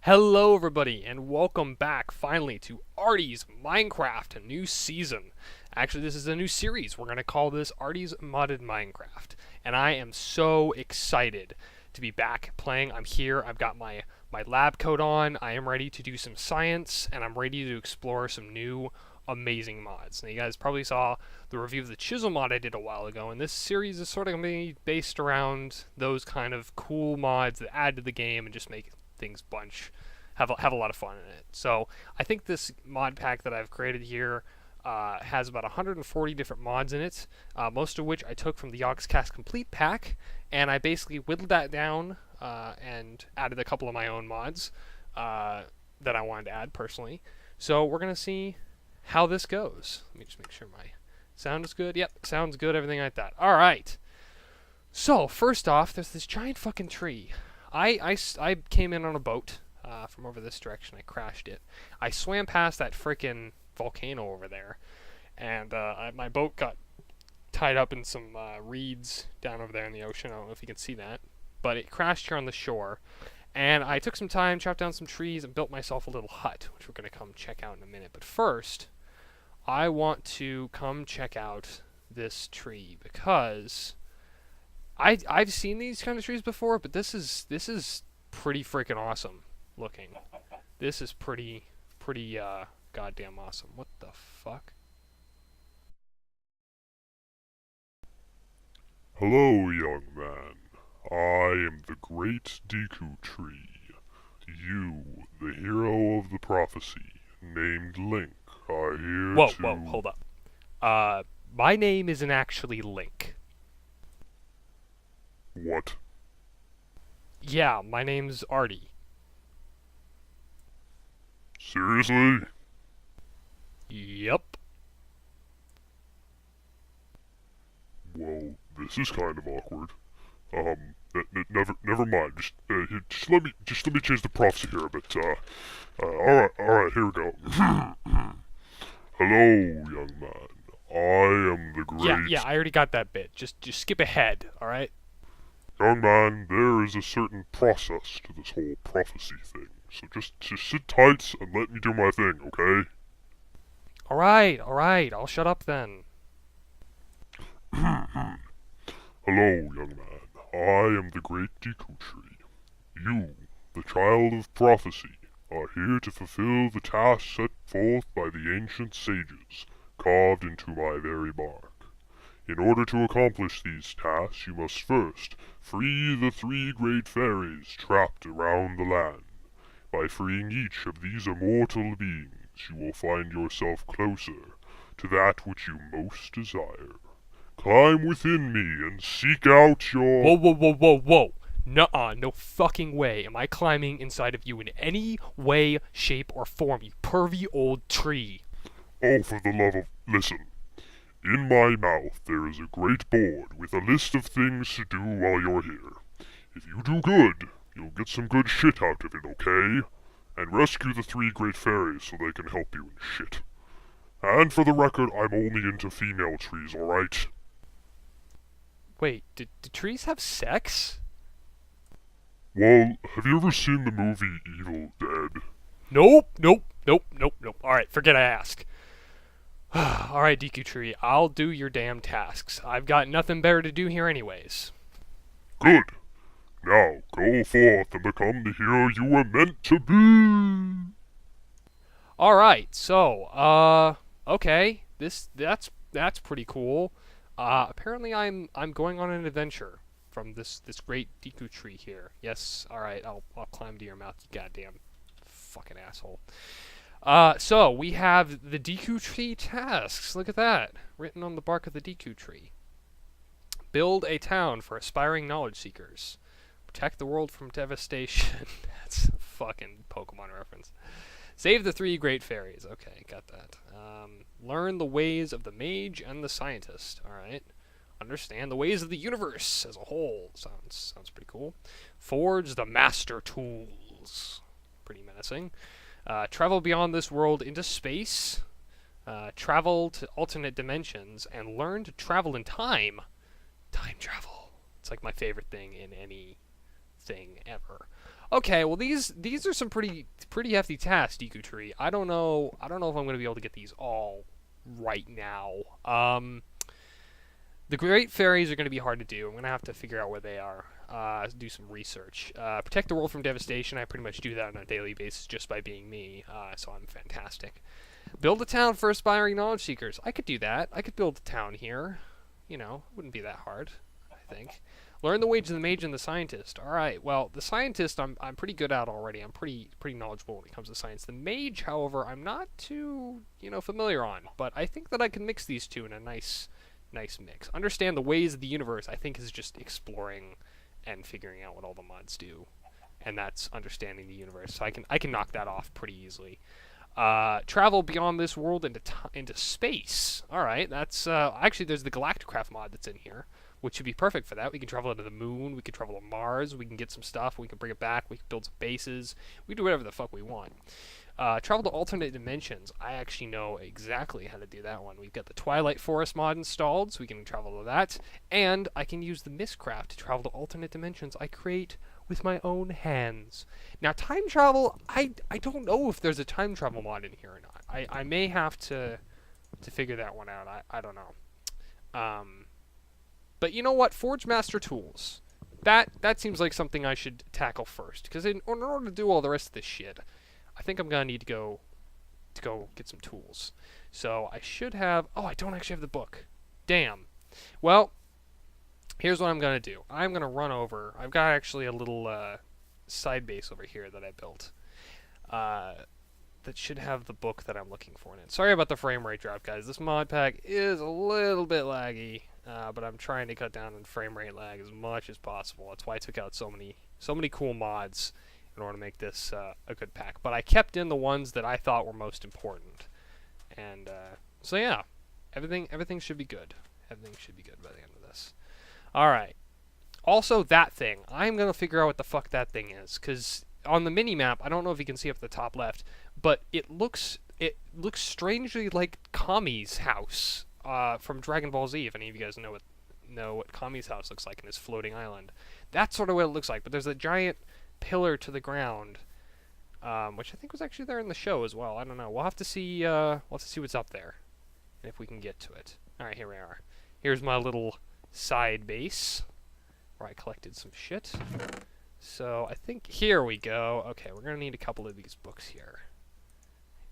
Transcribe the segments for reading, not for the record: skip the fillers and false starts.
Hello everybody and welcome back finally to Artie's Minecraft, a new season. Actually, this is a new series. We're going to call this Artie's Modded Minecraft. And I am so excited to be back playing. I'm here. I've got my lab coat on. I am ready to do some science and I'm ready to explore some new amazing mods. Now you guys probably saw the review of the chisel mod I did a while ago, and this series is sort of going to be based around those kind of cool mods that add to the game and just make things have a lot of fun in it. So I think this mod pack that I've created here has about 140 different mods in it, most of which I took from the Yogscast Complete pack, and I basically whittled that down and added a couple of my own mods that I wanted to add personally. So we're going to see how this goes. Let me just make sure my sound is good. Yep, sounds good, everything like that. Alright. So, first off, there's this giant fucking tree. I came in on a boat from over this direction. I crashed it. I swam past that frickin' volcano over there, and my boat got tied up in some reeds down over there in the ocean. I don't know if you can see that, but it crashed here on the shore. And I took some time, chopped down some trees, and built myself a little hut, which we're going to come check out in a minute. But first, I want to come check out this tree because I've seen these kind of trees before, but this is pretty freaking awesome looking. This is pretty goddamn awesome. What the fuck? Hello, young man. I am the great Deku tree. You, the hero of the prophecy, named Link, are here Whoa, to... whoa, hold up. My name isn't actually Link. What? Yeah, my name's Artie. Seriously? Yep. Well, this is kind of awkward. Never mind. Just let me change the prophecy here a bit. Alright, here we go. Hello, young man. I am the great... Yeah, I already got that bit. Just skip ahead, alright? Young man, there is a certain process to this whole prophecy thing. So just sit tight and let me do my thing, okay? Alright, I'll shut up then. Hello, young man. I am the great Deku tree. You, the child of prophecy, are here to fulfill the task set forth by the ancient sages, carved into my very bark. In order to accomplish these tasks, you must first free the three great fairies trapped around the land. By freeing each of these immortal beings, you will find yourself closer to that which you most desire. Climb within me and seek out your... Whoa. Nuh-uh, no fucking way am I climbing inside of you in any way, shape, or form, you pervy old tree. Oh, for the love of... Listen. In my mouth there is a great board with a list of things to do while you're here. If you do good, you'll get some good shit out of it, okay? And rescue the three great fairies so they can help you in shit. And for the record, I'm only into female trees, alright? Wait, do trees have sex? Well, have you ever seen the movie Evil Dead? Nope. Alright, forget I asked. Alright, Deku Tree, I'll do your damn tasks. I've got nothing better to do here anyways. Good. Now, go forth and become the hero you were meant to be. Alright, so, okay. That's pretty cool. Apparently I'm going on an adventure from this great Deku Tree here. Yes, alright, I'll climb to your mouth, you goddamn fucking asshole. So we have the Deku Tree tasks. Look at that. Written on the bark of the Deku Tree. Build a town for aspiring knowledge seekers. Protect the world from devastation. That's a fucking Pokemon reference. Save the three great fairies. Okay, got that. Learn the ways of the mage and the scientist. Alright. Understand the ways of the universe as a whole. Sounds pretty cool. Forge the master tools. Pretty menacing. Travel beyond this world into space. Travel to alternate dimensions. And learn to travel in time. Time travel. It's like my favorite thing in any thing ever. Okay, well these are some pretty hefty tasks, Deku Tree. I don't know if I'm gonna be able to get these all right now. The Great Fairies are gonna be hard to do. I'm gonna have to figure out where they are. Do some research. Protect the world from devastation. I pretty much do that on a daily basis just by being me. So I'm fantastic. Build a town for aspiring knowledge seekers. I could do that. I could build a town here. You know, wouldn't be that hard, I think. Learn the ways of the mage and the scientist. All right. Well, the scientist I'm pretty good at already. I'm pretty knowledgeable when it comes to science. The mage, however, I'm not too familiar on. But I think that I can mix these two in a nice mix. Understand the ways of the universe. I think is just exploring and figuring out what all the mods do, and that's understanding the universe. So I can knock that off pretty easily. Travel beyond this world into space. All right, that's actually there's the Galacticraft mod that's in here, which should be perfect for that. We can travel to the moon. We can travel to Mars. We can get some stuff. We can bring it back. We can build some bases. We can do whatever the fuck we want. Travel to alternate dimensions. I actually know exactly how to do that one. We've got the Twilight Forest mod installed, so we can travel to that. And I can use the Mistcraft to travel to alternate dimensions I create with my own hands. Now, time travel, I don't know if there's a time travel mod in here or not. I may have to figure that one out. I don't know. But you know what? Forge Master Tools. That seems like something I should tackle first. Because in order to do all the rest of this shit, I think I'm going to need to go get some tools. So I should have... Oh, I don't actually have the book. Damn. Well, here's what I'm going to do. I'm going to run over. I've got actually a little side base over here that I built. That should have the book that I'm looking for in it. Sorry about the frame rate drop, guys. This mod pack is a little bit laggy. But I'm trying to cut down on frame rate lag as much as possible. That's why I took out so many cool mods in order to make this a good pack. But I kept in the ones that I thought were most important. And so yeah, everything should be good. Everything should be good by the end of this. All right. Also, that thing. I'm gonna figure out what the fuck that thing is, because on the mini map, I don't know if you can see up at the top left, but it looks strangely like Kami's house from Dragon Ball Z. If any of you guys know what Kami's house looks like in his floating island, that's sort of what it looks like. But there's a giant pillar to the ground, which I think was actually there in the show as well. I don't know. We'll have to see. What's up there, and if we can get to it. All right, here we are. Here's my little side base where I collected some shit. So I think here we go. Okay, we're gonna need a couple of these books here.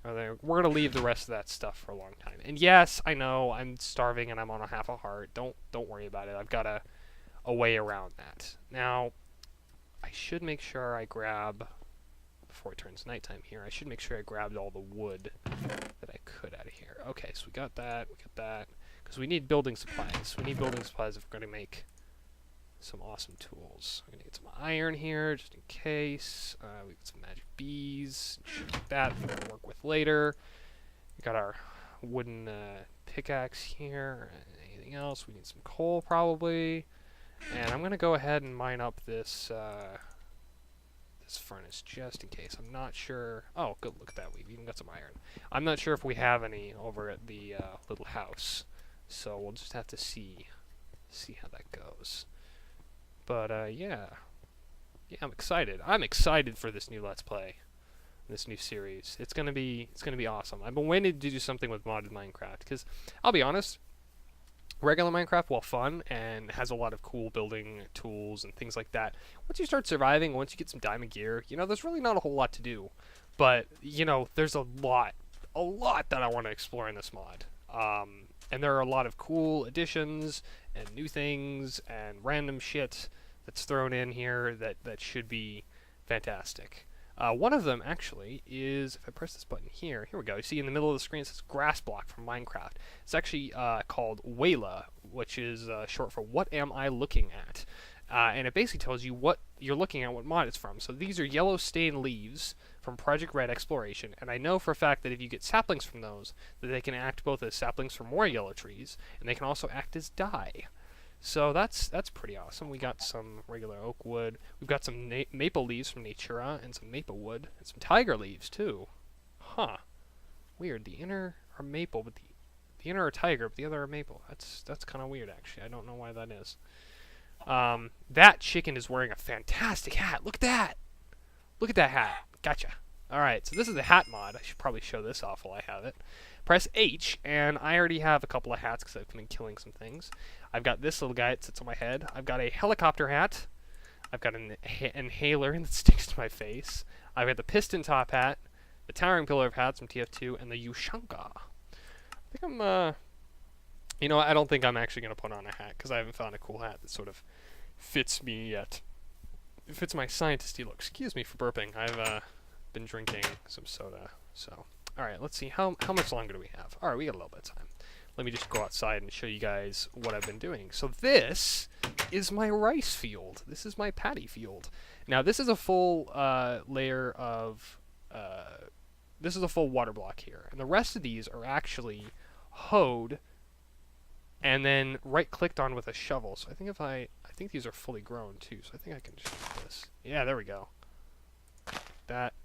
We're gonna leave the rest of that stuff for a long time. And yes, I know I'm starving and I'm on a half a heart. Don't worry about it. I've got a way around that. Now, I should make sure I grab, before it turns nighttime here, I should make sure I grabbed all the wood that I could out of here. Okay, so we got that, because we need building supplies. We need building supplies if we're going to make some awesome tools. We're going to get some iron here, just in case. We got some magic bees, shit like that we're going to work with later. We got our wooden pickaxe here. Anything else? We need some coal, probably. And I'm going to go ahead and mine up this this furnace just in case. I'm not sure. Oh, good. Look at that. We've even got some iron. I'm not sure if we have any over at the little house. So we'll just have to see how that goes. But yeah, I'm excited. I'm excited for this new Let's Play, this new series. It's gonna be awesome. I've been waiting to do something with modded Minecraft because I'll be honest, regular Minecraft, while fun and has a lot of cool building tools and things like that, once you start surviving, once you get some diamond gear, there's really not a whole lot to do. But there's a lot that I want to explore in this mod. And there are a lot of cool additions and new things and random shit that's thrown in here that should be fantastic. One of them, actually, is, if I press this button here we go. You see in the middle of the screen it says grass block from Minecraft. It's actually called Wayla, which is short for What Am I Looking At? And it basically tells you what you're looking at, what mod it's from. So these are yellow stained leaves from Project Red Exploration, and I know for a fact that if you get saplings from those, that they can act both as saplings for more yellow trees, and they can also act as dye. So that's pretty awesome. We got some regular oak wood. We've got some maple leaves from Natura, and some maple wood, and some tiger leaves too. Huh. Weird. The inner are maple, but the inner are tiger, but the other are maple. That's kind of weird, actually. I don't know why that is. That chicken is wearing a fantastic hat. Look at that. Look at that hat. Gotcha. Alright, so this is the hat mod. I should probably show this off while I have it. Press H, and I already have a couple of hats because I've been killing some things. I've got this little guy that sits on my head. I've got a helicopter hat. I've got an inhaler that sticks to my face. I've got the piston top hat, the towering pillar of hats from TF2, and the Ushanka. I think I'm, you know, I don't think I'm actually going to put on a hat because I haven't found a cool hat that sort of fits me yet. It fits my scientist-y look. Excuse me for burping. I've been drinking some soda. So, all right, let's see. How much longer do we have? All right, we got a little bit of time. Let me just go outside and show you guys what I've been doing. So this is my rice field. This is my paddy field. Now, this is a full layer of... this is a full water block here. And the rest of these are actually hoed and then right-clicked on with a shovel. So I think if I think these are fully grown too, so I think I can just do this. Yeah, there we go.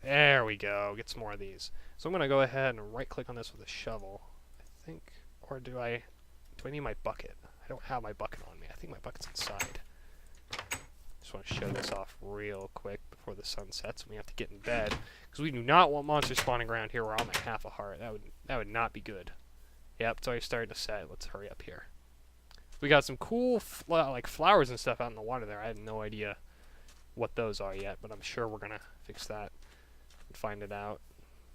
There we go. Get some more of these. So I'm going to go ahead and right-click on this with a shovel, I think. Or do I need my bucket? I don't have my bucket on me. I think my bucket's inside. Just want to show this off real quick before the sun sets and we have to get in bed. Because we do not want monsters spawning around here where I'm at half a heart. That would not be good. Yep, it's already starting to set. Let's hurry up here. We got some cool like flowers and stuff out in the water there. I have no idea what those are yet, but I'm sure we're going to fix that and find it out.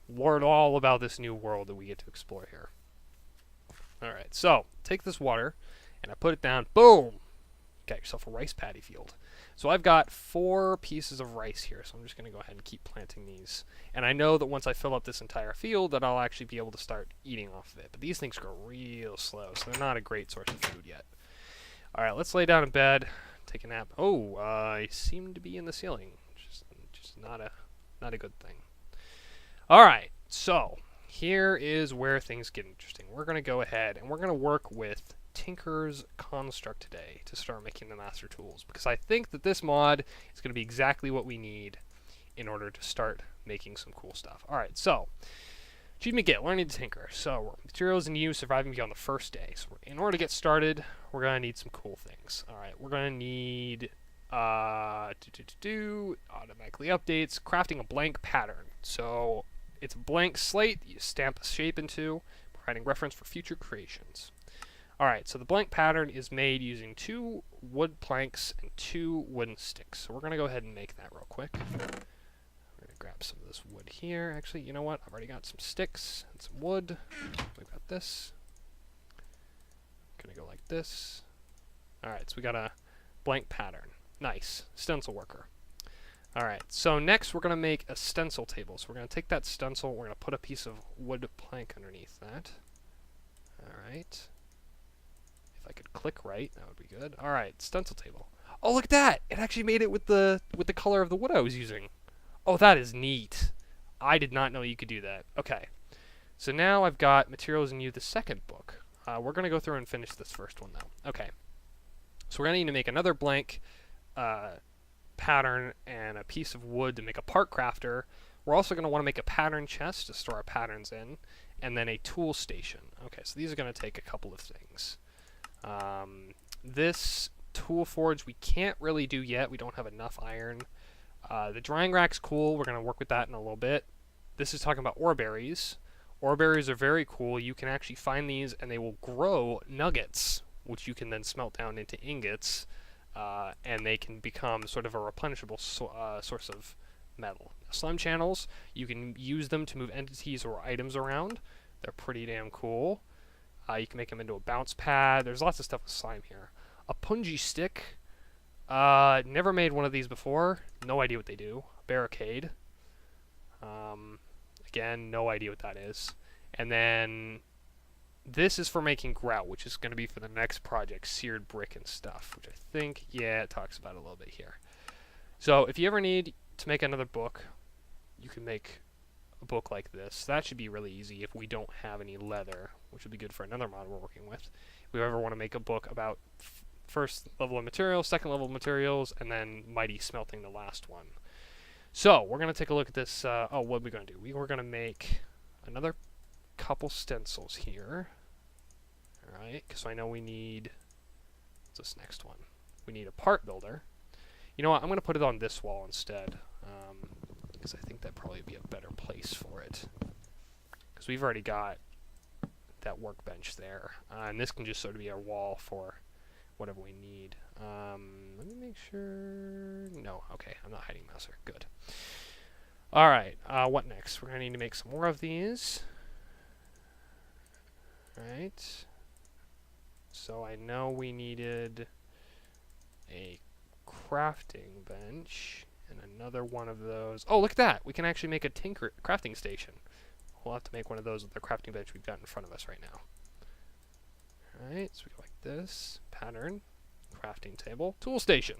Learn all about this new world that we get to explore here. Alright, so take this water and I put it down. Boom! Got yourself a rice paddy field. So I've got 4 pieces of rice here, so I'm just going to go ahead and keep planting these. And I know that once I fill up this entire field that I'll actually be able to start eating off of it. But these things grow real slow, so they're not a great source of food yet. Alright, let's lay down in bed, take a nap. Oh, I seem to be in the ceiling. Just not a good thing. Alright, so here is where things get interesting. We're going to go ahead and we're going to work with Tinker's Construct today to start making the master tools, because I think that this mod is going to be exactly what we need in order to start making some cool stuff. Alright, so achievement get, learning to tinker. So materials in use, surviving beyond the first day. So in order to get started, we're going to need some cool things. Alright, we're going to need automatically updates, crafting a blank pattern. So it's a blank slate that you stamp a shape into, providing reference for future creations. Alright, so the blank pattern is made using 2 wood planks and 2 wooden sticks. So we're going to go ahead and make that real quick. We're going to grab some of this wood here. Actually, you know what? I've already got some sticks and some wood. We've got this. Going to go like this. Alright, so we got a blank pattern. Nice. Stencil worker. Alright, so next we're going to make a stencil table. So we're going to take that stencil, we're going to put a piece of wood plank underneath that. Alright. If I could click right, that would be good. Alright, stencil table. Oh, look at that! It actually made it with the color of the wood I was using. Oh, that is neat. I did not know you could do that. Okay. So now I've got materials in you, the second book. We're going to go through and finish this first one, though. Okay. So we're going to need to make another blank pattern and a piece of wood to make a part crafter. We're also going to want to make a pattern chest to store our patterns in, and then a tool station. Okay, so these are going to take a couple of things. This tool forge we can't really do yet. We don't have enough iron. The drying rack's cool. We're going to work with that in a little bit. This is talking about ore berries. Ore berries are very cool. You can actually find these and they will grow nuggets, which you can then smelt down into ingots, and they can become sort of a replenishable source of metal. Slime channels, you can use them to move entities or items around. They're pretty damn cool. You can make them into a bounce pad. There's lots of stuff with slime here. A punji stick. Never made one of these before. No idea what they do. Barricade. Again, no idea what that is. And then this is for making grout, which is going to be for the next project, seared brick and stuff, which I think, yeah, it talks about a little bit here. So if you ever need to make another book, you can make a book like this. That should be really easy if we don't have any leather, which would be good for another mod we're working with. If we ever want to make a book about first level of materials, second level of materials, and then mighty smelting the last one. So we're going to take a look at this. Oh, what are we going to do? We're going to make another couple stencils here. Alright, because I know we need... What's this next one? We need a part builder. You know what? I'm going to put it on this wall instead. because I think that'd probably be a better place for it. Because we've already got that workbench there. And this can just sort of be our wall for whatever we need. Let me make sure... No, okay, I'm not hiding Mouser. Good. Alright, what next? We're going to need to make some more of these. Right. So I know we needed a crafting bench and another one of those. Oh, look at that! We can actually make a crafting station. We'll have to make one of those with the crafting bench we've got in front of us right now. Alright, so we go like this. Pattern. Crafting table. Tool station.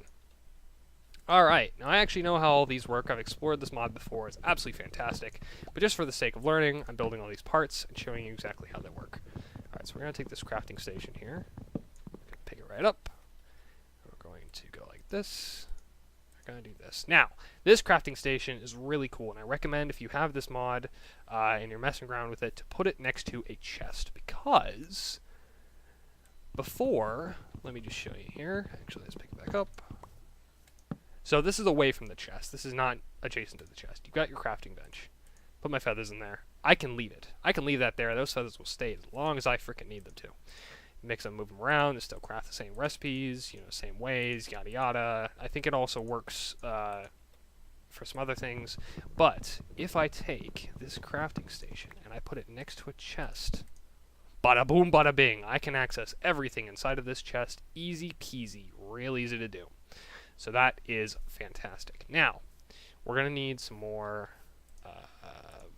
Alright, now I actually know how all these work. I've explored this mod before. It's absolutely fantastic. But just for the sake of learning, I'm building all these parts and showing you exactly how they work. Alright, so we're going to take this crafting station here. Pick it right up. We're going to go like this. We're going to do this. Now, this crafting station is really cool, and I recommend if you have this mod and you're messing around with it, to put it next to a chest, because before, let me just show you here. Actually, let's pick it back up. So this is away from the chest. This is not adjacent to the chest. You've got your crafting bench. Put my feathers in there. I can leave it. I can leave that there. Those feathers will stay as long as I frickin' need them to. Mix them, move them around, and still craft the same recipes, you know, same ways, yada yada. I think it also works for some other things. But if I take this crafting station and I put it next to a chest, bada boom, bada bing, I can access everything inside of this chest. Easy peasy, real easy to do. So that is fantastic. Now, we're going to need some more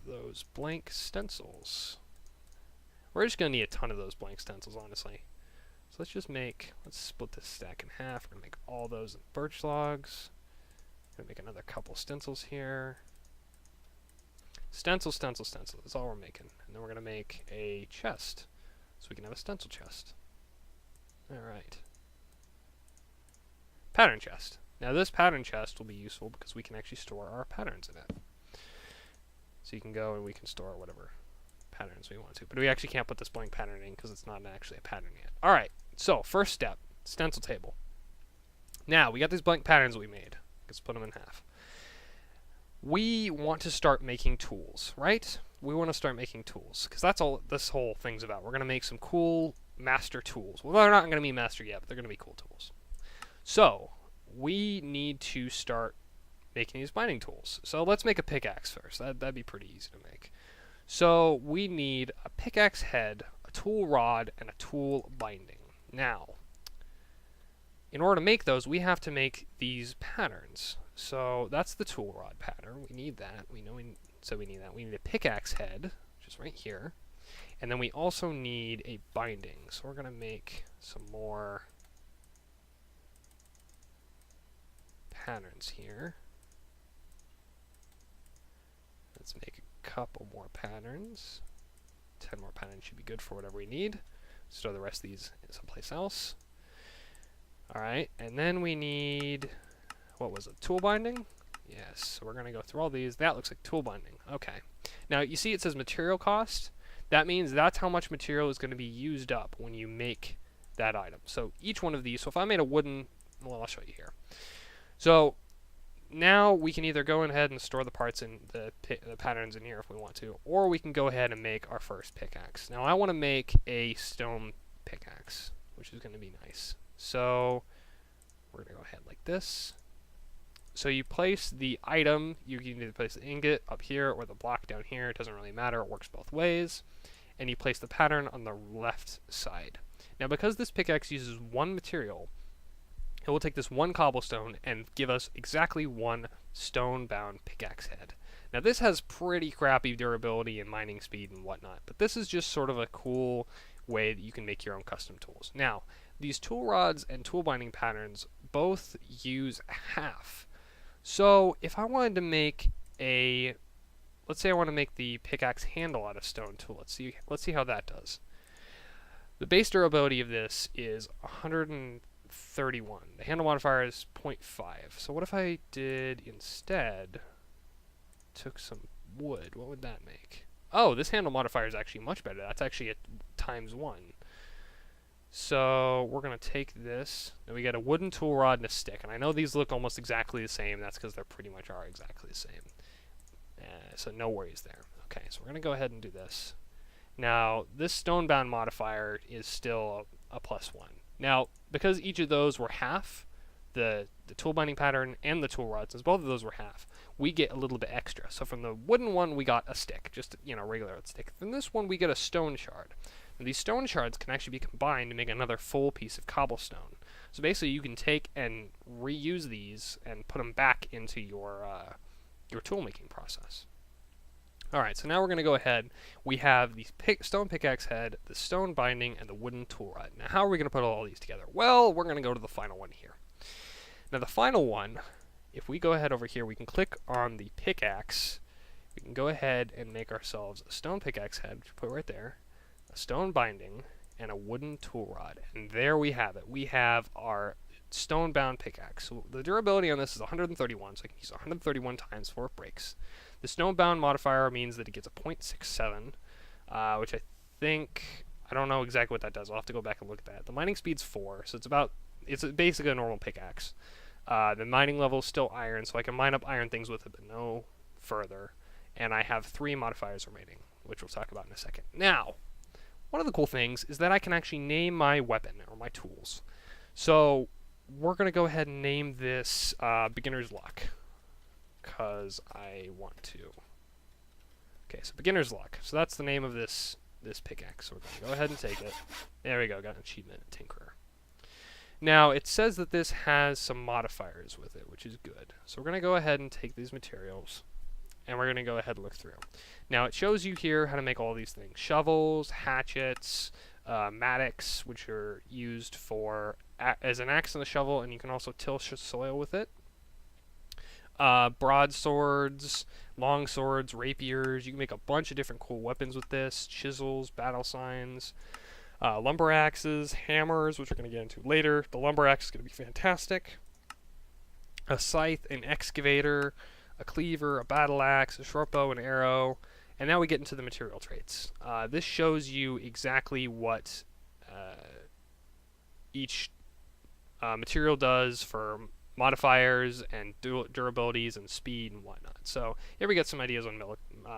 those blank stencils. We're just going to need a ton of those blank stencils, honestly. So let's split this stack in half. We're going to make all those in birch logs. We're going to make another couple stencils here. Stencil, stencil, stencil. That's all we're making. And then we're going to make a chest, so we can have a stencil chest. Alright. Pattern chest. Now this pattern chest will be useful because we can actually store our patterns in it. So you can go and we can store whatever patterns we want to. But we actually can't put this blank pattern in because it's not actually a pattern yet. Alright, so first step, stencil table. Now, we got these blank patterns we made. Let's split them in half. We want to start making tools, right? We want to start making tools because that's all this whole thing's about. We're going to make some cool master tools. Well, they're not going to be master yet, but they're going to be cool tools. So, we need to start making these binding tools. So let's make a pickaxe first. That'd be pretty easy to make. So we need a pickaxe head, a tool rod, and a tool binding. Now, in order to make those, we have to make these patterns. So that's the tool rod pattern. We need that. We need that. We need a pickaxe head, which is right here. And then we also need a binding. So we're going to make some more patterns here. Let's make a couple more patterns. 10 more patterns should be good for whatever we need. Store the rest of these someplace else. Alright, and then we need, what was it, tool binding? Yes, so we're going to go through all these. That looks like tool binding. Okay. Now, you see it says material cost. That means that's how much material is going to be used up when you make that item. So each one of these, so if I made a wooden, well, I'll show you here. So now we can either go ahead and store the parts in the patterns in here if we want to, or we can go ahead and make our first pickaxe. Now I want to make a stone pickaxe, which is going to be nice. So we're going to go ahead like this. So you place the item, you can either place the ingot up here or the block down here, it doesn't really matter, it works both ways. And you place the pattern on the left side. Now because this pickaxe uses one material, it will take this one cobblestone and give us exactly one stone-bound pickaxe head. Now this has pretty crappy durability and mining speed and whatnot, but this is just sort of a cool way that you can make your own custom tools. Now, these tool rods and tool binding patterns both use half. So if I wanted to make a, let's say I want to make the pickaxe handle out of stone tool. Let's see how that does. The base durability of this is 131. The handle modifier is 0.5. So what if I did instead took some wood? What would that make? Oh, this handle modifier is actually much better. That's actually a ×1. So we're going to take this, and we get a wooden tool rod and a stick. And I know these look almost exactly the same. That's because they pretty much are exactly the same. So no worries there. Okay, so we're going to go ahead and do this. Now, this stone-bound modifier is still a +1. Now, because each of those were half, the tool binding pattern and the tool rod, since both of those were half, we get a little bit extra. So from the wooden one, we got a stick, just, regular old stick. From this one, we get a stone shard. Now, these stone shards can actually be combined to make another full piece of cobblestone. So basically, you can take and reuse these and put them back into your tool making process. Alright, so now we're going to go ahead. We have the stone pickaxe head, the stone binding, and the wooden tool rod. Now, how are we going to put all these together? Well, we're going to go to the final one here. Now, the final one, if we go ahead over here, we can click on the pickaxe. We can go ahead and make ourselves a stone pickaxe head, which we put right there, a stone binding, and a wooden tool rod. And there we have it. We have our stone-bound pickaxe. So the durability on this is 131, so I can use it 131 times before it breaks. The stone-bound modifier means that it gets a 0.67, which I think, I don't know exactly what that does. I'll have to go back and look at that. The mining speed's 4, so it's basically a normal pickaxe. The mining level is still iron, so I can mine up iron things with it, but no further. And I have 3 modifiers remaining, which we'll talk about in a second. Now, one of the cool things is that I can actually name my weapon, or my tools. So, we're going to go ahead and name this Beginner's Luck, because I want to. Okay, so Beginner's Luck. So that's the name of this pickaxe. So we're going to go ahead and take it. There we go, got an achievement, Tinkerer. Now, it says that this has some modifiers with it, which is good. So we're going to go ahead and take these materials, and we're going to go ahead and look through. Now, it shows you here how to make all these things. Shovels, hatchets, mattocks, which are used for as an axe and a shovel, and you can also till soil with it. Broadswords, long swords, rapiers. You can make a bunch of different cool weapons with this. Chisels, battle signs, lumber axes, hammers, which we're going to get into later. The lumber axe is going to be fantastic. A scythe, an excavator, a cleaver, a battle axe, a short bow, an arrow. And now we get into the material traits. This shows you exactly what each material does for modifiers and durabilities and speed and whatnot. So here we get some ideas on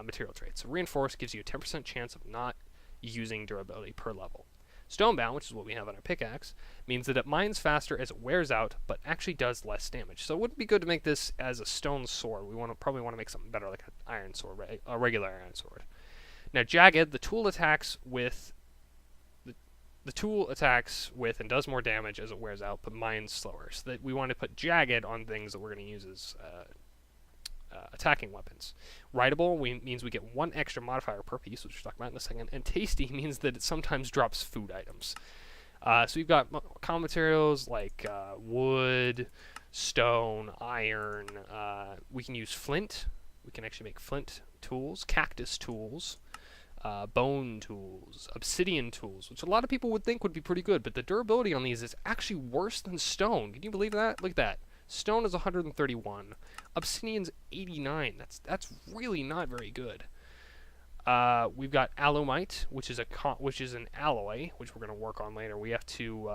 material traits. So reinforced gives you a 10% chance of not using durability per level. Stonebound, which is what we have on our pickaxe, means that it mines faster as it wears out, but actually does less damage. So it would be good to make this as a stone sword. We probably want to make something better, like an iron sword, a regular iron sword. Now, jagged, the tool attacks with and does more damage as it wears out, but mines slower. So that we want to put jagged on things that we're going to use as attacking weapons. Writable means we get 1 extra modifier per piece, which we'll talk about in a second. And tasty means that it sometimes drops food items. So we've got common materials like wood, stone, iron. We can use flint. We can actually make flint tools, cactus tools, bone tools, obsidian tools, which a lot of people would think would be pretty good, but the durability on these is actually worse than stone. Can you believe that? Look at that. Stone is 131. Obsidian's 89. That's really not very good. We've got alumite, which is an alloy, which we're going to work on later. We have to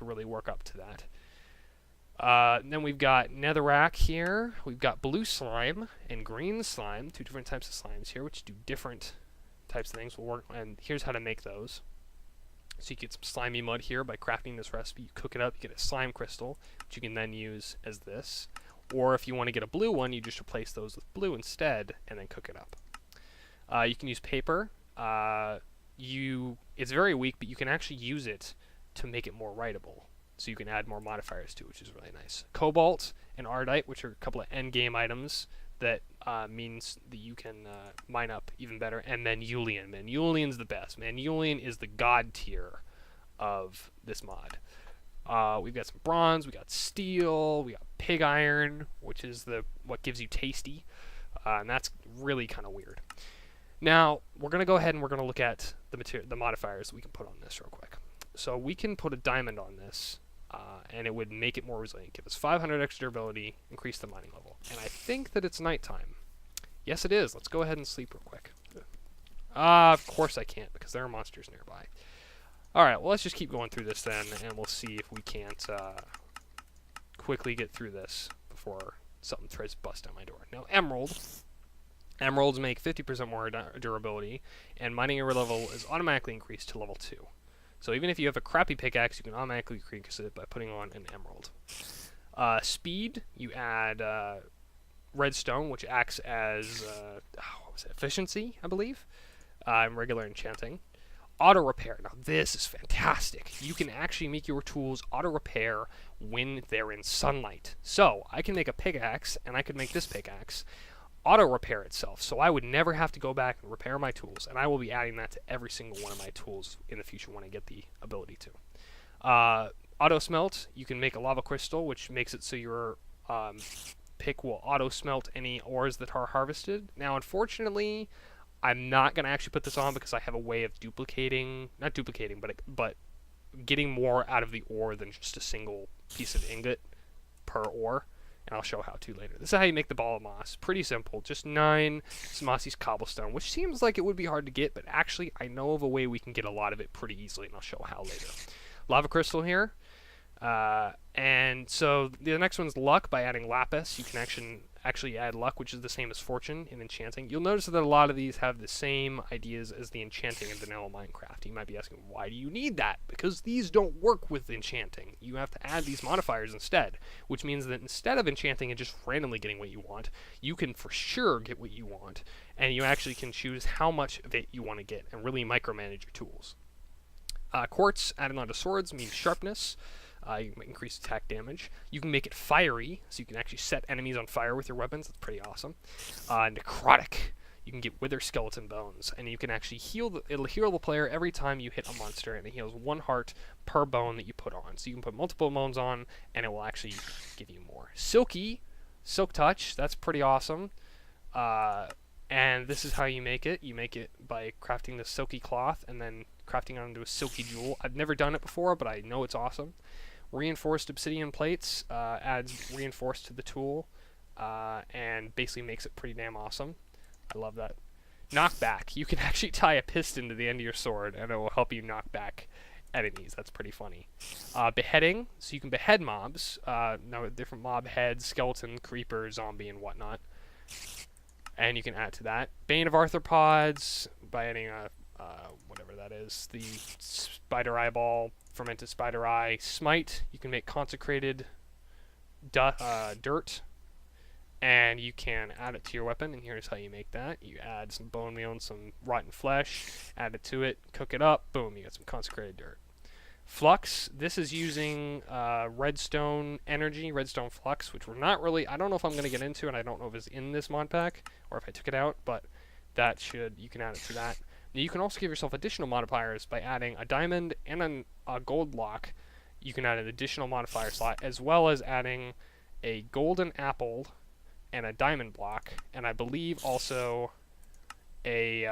really work up to that. Then we've got netherrack here. We've got blue slime and green slime, 2 different types of slimes here, which do different types of things. We'll work, and here's how to make those. So you get some slimy mud here by crafting this recipe. You cook it up, you get a slime crystal, which you can then use as this. Or if you want to get a blue one, you just replace those with blue instead, and then cook it up. You can use paper. It's very weak, but you can actually use it to make it more writable. So you can add more modifiers to it, which is really nice. Cobalt and Ardite, which are a couple of endgame items that means that you can mine up even better. And then Yulian. Man, Yulian's the best. Man, Yulian is the god tier of this mod. We've got some bronze, we got steel, we got pig iron, which is what gives you tasty. And that's really kind of weird. Now, we're going to go ahead and we're going to look at the modifiers that we can put on this real quick. So we can put a diamond on this, and it would make it more resilient. Give us 500 extra durability, increase the mining level. And I think that it's nighttime. Yes, it is. Let's go ahead and sleep real quick. Of course I can't, because there are monsters nearby. Alright, well, let's just keep going through this then, and we'll see if we can't quickly get through this before something tries to bust down my door. Now, emerald Emeralds make 50% more durability, and mining area level is automatically increased to level 2. So even if you have a crappy pickaxe, you can automatically increase it by putting on an emerald. Speed, you add redstone, which acts as efficiency, I believe, in regular enchanting. Auto repair. Now this is fantastic. You can actually make your tools auto repair when they're in sunlight. So I can make a pickaxe, and I could make this pickaxe auto repair itself. So I would never have to go back and repair my tools, and I will be adding that to every single one of my tools in the future when I get the ability to. Auto smelt. You can make a lava crystal, which makes it so your pick will auto smelt any ores that are harvested. Now, unfortunately, I'm not going to actually put this on because I have a way of not duplicating, but getting more out of the ore than just a single piece of ingot per ore, and I'll show how to later. This is how you make the ball of moss. Pretty simple, just 9 Smossy's cobblestone, which seems like it would be hard to get, but actually I know of a way we can get a lot of it pretty easily, and I'll show how later. Lava crystal here. And so the next one's luck. By adding lapis, you can actually add luck, which is the same as fortune in enchanting. You'll notice that a lot of these have the same ideas as the enchanting in vanilla Minecraft. You might be asking, why do you need that? Because these don't work with enchanting. You have to add these modifiers instead, which means that instead of enchanting and just randomly getting what you want, you can for sure get what you want, and you actually can choose how much of it you want to get and really micromanage your tools. Quartz added onto swords means sharpness. You can increase attack damage. You can make it fiery, so you can actually set enemies on fire with your weapons. That's pretty awesome. Necrotic. You can get wither skeleton bones, and you can actually it'll heal the player every time you hit a monster, and it heals 1 heart per bone that you put on. So you can put multiple bones on, and it will actually give you more. Silky, silk touch. That's pretty awesome. And this is how you make it. You make it by crafting the silky cloth and then crafting it onto a silky jewel. I've never done it before, but I know it's awesome. Reinforced obsidian plates adds reinforced to the tool and basically makes it pretty damn awesome. I love that. Knockback. You can actually tie a piston to the end of your sword, and it will help you knock back enemies. That's pretty funny. Beheading. So you can behead mobs. Now different mob heads, skeleton, creeper, zombie, and whatnot. And you can add to that. Bane of arthropods by adding a whatever that is, the spider eyeball, fermented spider eye. Smite, you can make consecrated dirt, and you can add it to your weapon, and here's how you make that. You add some bone meal and some rotten flesh, add it to it, cook it up, boom, you got some consecrated dirt. Flux, this is using redstone energy, redstone flux, which we're not really, I don't know if I'm going to get into, and I don't know if it's in this mod pack, or if I took it out, but you can add it to that. Now, you can also give yourself additional modifiers by adding a diamond and a gold block. You can add an additional modifier slot, as well as adding a golden apple and a diamond block, and I believe also a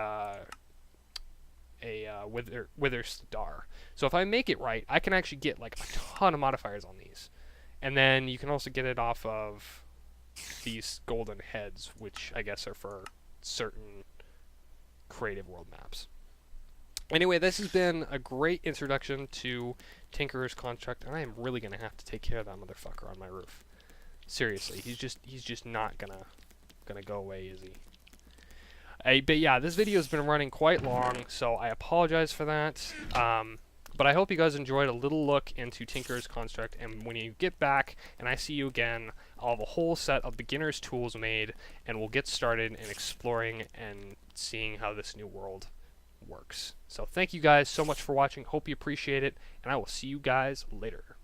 wither star. So if I make it right, I can actually get like a ton of modifiers on these. And then you can also get it off of these golden heads, which I guess are for certain creative world maps. Anyway, this has been a great introduction to Tinkerer's Construct, and I am really going to have to take care of that motherfucker on my roof. Seriously, he's just not gonna go away, is he? But yeah, this video has been running quite long, so I apologize for that. But I hope you guys enjoyed a little look into Tinkerer's Construct, and when you get back and I see you again, I'll have a whole set of beginner's tools made, and we'll get started in exploring and seeing how this new world works. So thank you guys so much for watching, hope you appreciate it, and I will see you guys later.